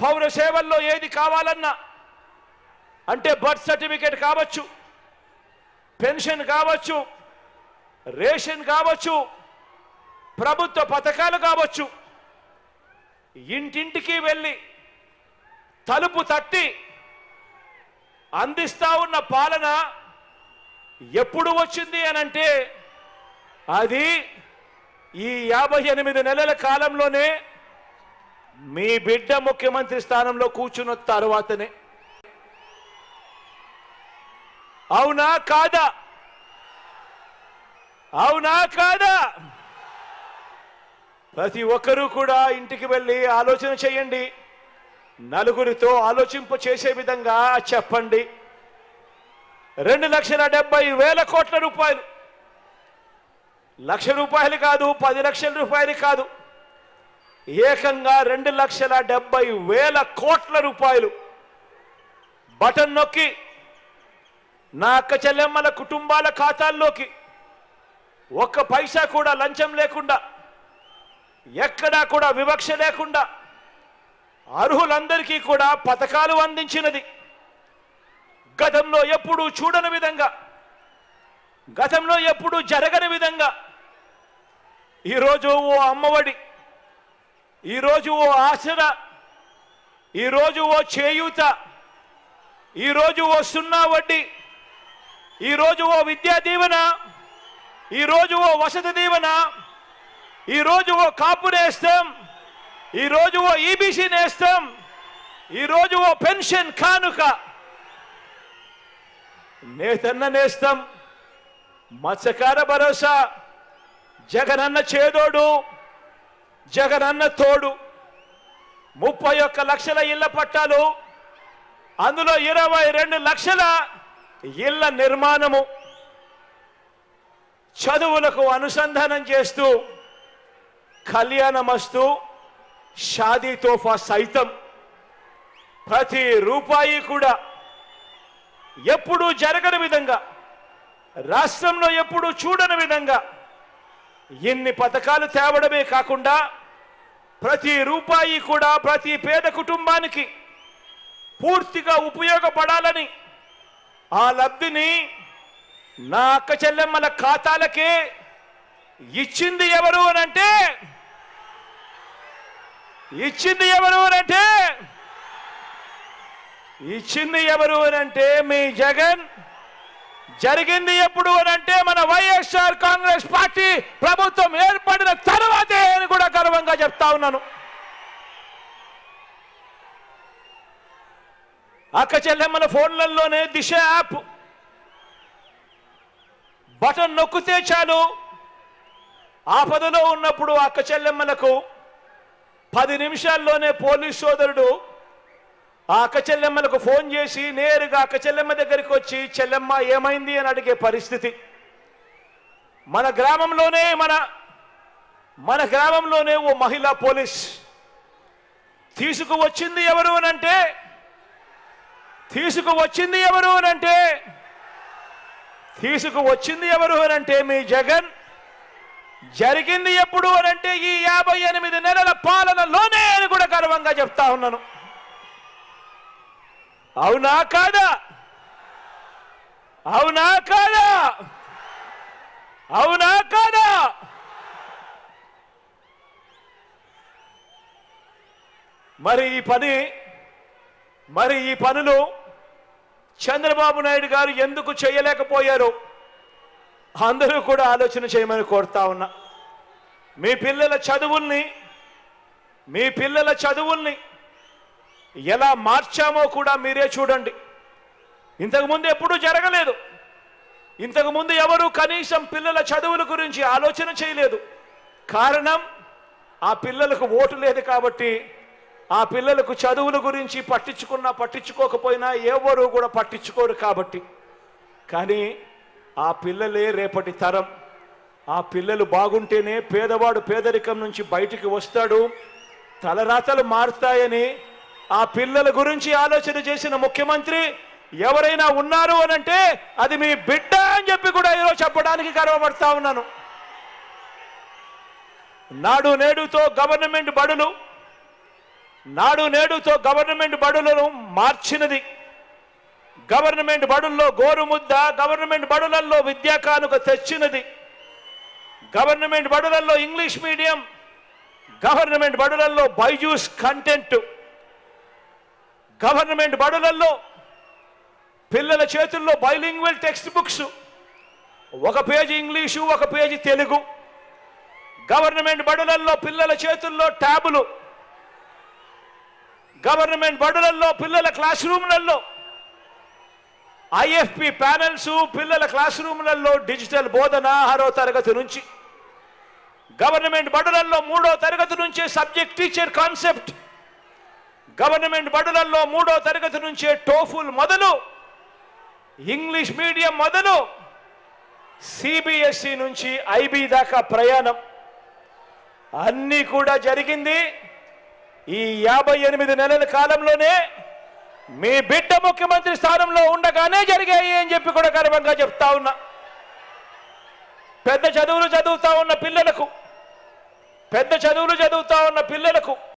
పౌర సేవల్లో ఏది కావాలన్నా అంటే బర్త్ సర్టిఫికేట్ కావచ్చు, పెన్షన్ కావచ్చు, రేషన్ కావచ్చు, ప్రభుత్వ పథకాలు కావచ్చు, ఇంటింటికి వెళ్ళి తలుపు తట్టి అందిస్తా ఉన్న పాలన ఎప్పుడు వచ్చింది అనంటే అది ఈ 58 నెలల కాలంలోనే మీ బిడ్డ ముఖ్యమంత్రి స్థానంలో కూర్చున్న తర్వాతనే. అవునా కాదా? అవునా కాదా? ప్రతి ఒక్కరూ కూడా ఇంటికి వెళ్ళి ఆలోచన చేయండి, నలుగురితో ఆలోచింప చేసే విధంగా చెప్పండి. 2,70,000 కోట్ల రూపాయలు, ₹1,00,000 కాదు, 10 లక్షల రూపాయలు కాదు, ఏకంగా 2,70,000 కోట్ల రూపాయలు బటన్ నొక్కి నా అక్క చెల్లెమ్మల కుటుంబాల ఖాతాల్లోకి ఒక్క పైసా కూడా లంచం లేకుండా, ఎక్కడా కూడా వివక్ష లేకుండా అర్హులందరికీ కూడా పథకాలు అందించినది. గతంలో ఎప్పుడూ చూడని విధంగా, గతంలో ఎప్పుడూ జరగని విధంగా ఈరోజు ఓ అమ్మఒడి, ఈరోజు ఓ ఆసరా, ఈరోజు ఓ చేయూత, ఈరోజు ఓ 0 వడ్డీ, ఈరోజు ఓ విద్యా దీవెన, ఈరోజు ఓ వసతి దీవెన, ఈరోజు ఓ కాపు నేస్తం, ఈరోజు ఓ ఈబీసీ నేస్తం, ఈరోజు ఓ పెన్షన్ కానుక, నేతన్న నేస్తం, మత్స్యకార భరోసా, జగనన్న చేదోడు, జగనన్న తోడు, 31 లక్షల ఇళ్ల పట్టాలు, అందులో 22 లక్షల ఇళ్ల నిర్మాణము, చదువులకు అనుసంధానం చేస్తూ కళ్యాణమస్తు, షాదీ తోఫా సైతం ప్రతి రూపాయి కూడా ఎప్పుడూ జరగని విధంగా, రాష్ట్రంలో ఎప్పుడూ చూడని విధంగా ఇన్ని పథకాలు తేవడమే కాకుండా ప్రతి రూపాయి కూడా ప్రతి పేద కుటుంబానికి పూర్తిగా ఉపయోగపడాలని ఆ లబ్ధిని నా అక్క చెల్లెమ్మల ఖాతాలకే ఇచ్చింది ఎవరు అనంటే, ఇచ్చింది ఎవరు అనంటే, ఇచ్చింది ఎవరు అనంటే మీ జగన్. జరిగింది ఎప్పుడు అనంటే మన వైఎస్ఆర్ కాంగ్రెస్ పార్టీ ప్రభుత్వం ఏర్పడిన తర్వాతే అని కూడా గర్వంగా చెప్తా ఉన్నాను. అక్క చెల్లెమ్మల ఫోన్లలోనే దిశ యాప్ బటన్ నొక్కితే చాలు, ఆపదలో ఉన్నప్పుడు అక్క చెల్లెమ్మలకు 10 నిమిషాల్లోనే పోలీస్ సోదరుడు ఆ అక్క చెల్లెమ్మలకు ఫోన్ చేసి నేరుగా అక్క చెల్లెమ్మ దగ్గరికి వచ్చి చెల్లెమ్మ ఏమైంది అని అడిగే పరిస్థితి. మన గ్రామంలోనే ఓ మహిళా పోలీస్ తీసుకువచ్చింది ఎవరు అనంటే, తీసుకువచ్చింది ఎవరు అనంటే మీ జగన్. జరిగింది ఎప్పుడు అనంటే ఈ 58 నెలల పాలనలోనే అని కూడా గర్వంగా చెప్తా ఉన్నాను. అవునా కాదా? అవునా కాదా? అవునా కాదా? మరి ఈ పనులు చంద్రబాబు నాయుడు గారు ఎందుకు చేయలేకపోయారు? అందరూ కూడా ఆలోచన చేయమని కోరుతా ఉన్నా. మీ పిల్లల చదువుల్ని ఎలా మార్చామో కూడా మీరే చూడండి. ఇంతకుముందు ఎప్పుడూ జరగలేదు. ఇంతకుముందు ఎవరు కనీసం పిల్లల చదువుల గురించి ఆలోచన చేయలేదు. కారణం ఆ పిల్లలకు ఓటు లేదు కాబట్టి, ఆ పిల్లలకు చదువుల గురించి పట్టించుకోకపోయినా ఎవరు కూడా పట్టించుకోరు కాబట్టి. కానీ ఆ పిల్లలే రేపటి తరం. ఆ పిల్లలు బాగుంటేనే పేదవాడు పేదరికం నుంచి బయటికి వస్తాడు, తలరాతలు మారుతాయని ఆ పిల్లల గురించి ఆలోచన చేసిన ముఖ్యమంత్రి ఎవరైనా ఉన్నారు అనంటే అది మీ బిడ్డ అని చెప్పి కూడా ఈరోజు చెప్పడానికి గర్వపడతా ఉన్నాను. నాడు నేడుతో గవర్నమెంట్ బడులు నాడు నేడుతో గవర్నమెంట్ బడులను మార్చినది. గవర్నమెంట్ బడుల్లో గోరుముద్ద, గవర్నమెంట్ బడులలో విద్యా కానుక తెచ్చినది. గవర్నమెంట్ బడులలో ఇంగ్లీష్ మీడియం, గవర్నమెంట్ బడులలో బైజూస్ కంటెంట్, గవర్నమెంట్ బడులలో పిల్లల చేతుల్లో బైలింగ్వల్ టెక్స్ట్ బుక్స్, ఒక పేజీ ఇంగ్లీషు, ఒక పేజీ తెలుగు. గవర్నమెంట్ బడులలో పిల్లల చేతుల్లో ట్యాబులు. గవర్నమెంట్ బడులలో పిల్లల క్లాస్ రూమ్లలో IFP ప్యానెల్స్, పిల్లల క్లాస్ రూమ్లలో డిజిటల్ బోధన 6వ తరగతి నుంచి. గవర్నమెంట్ బడులలో 3వ తరగతి నుంచే సబ్జెక్ట్ టీచర్ కాన్సెప్ట్. గవర్నమెంట్ బడులలో 3వ తరగతి నుంచే టోఫుల్ మొదలు, ఇంగ్లీష్ మీడియం మొదలు, CBSE నుంచి IB దాకా ప్రయాణం అన్నీ కూడా జరిగింది ఈ 58 నెలల కాలంలోనే. మీ బిడ్డ ముఖ్యమంత్రి స్థానంలో ఉండగానే జరిగాయి అని చెప్పి కూడా గర్వంగా చెప్తా ఉన్నా. పెద్ద చదువులు చదువుతా ఉన్న పిల్లలకు